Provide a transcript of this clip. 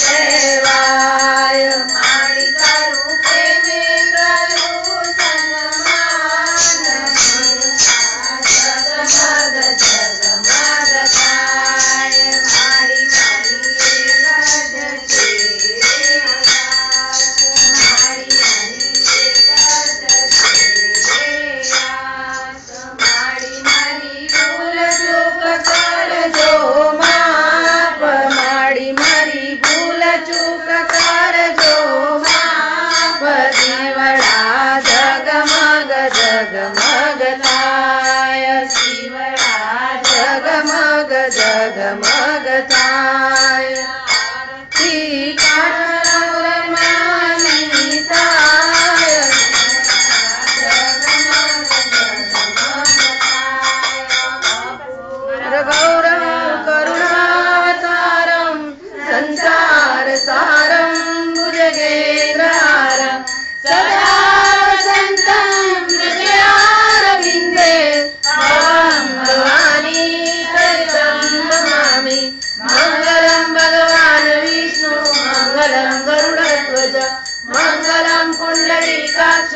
કહેવાય મારી તારું પ્રેમે કરું સન્માન જગમગ જગમગ થાય મારી મારી એક જ છે આસ મારી મારી એક જ છે આસ મારી મારી ભૂલ ચૂક કરજો માફ મારી મારી ભૂલ ચૂક કરજો માફ શિવડા જગમગ જગમગ થાય શિવડા જગમગ જગમગ થાય આરતી કાઠરમાની થાય જગમગ જગમગ થાય ગૌરવ કરુણાવતારમ સંસાર સારમ ભુજગેन्द्रहारं सदा वसन्तं हृदयारविन्दे भवं भवानी सहितं नमामि मङ्गलं भगवान् विष्णु मङ्गलं गरुडध्वज मङ्गलं पुण्डरीकाक्ष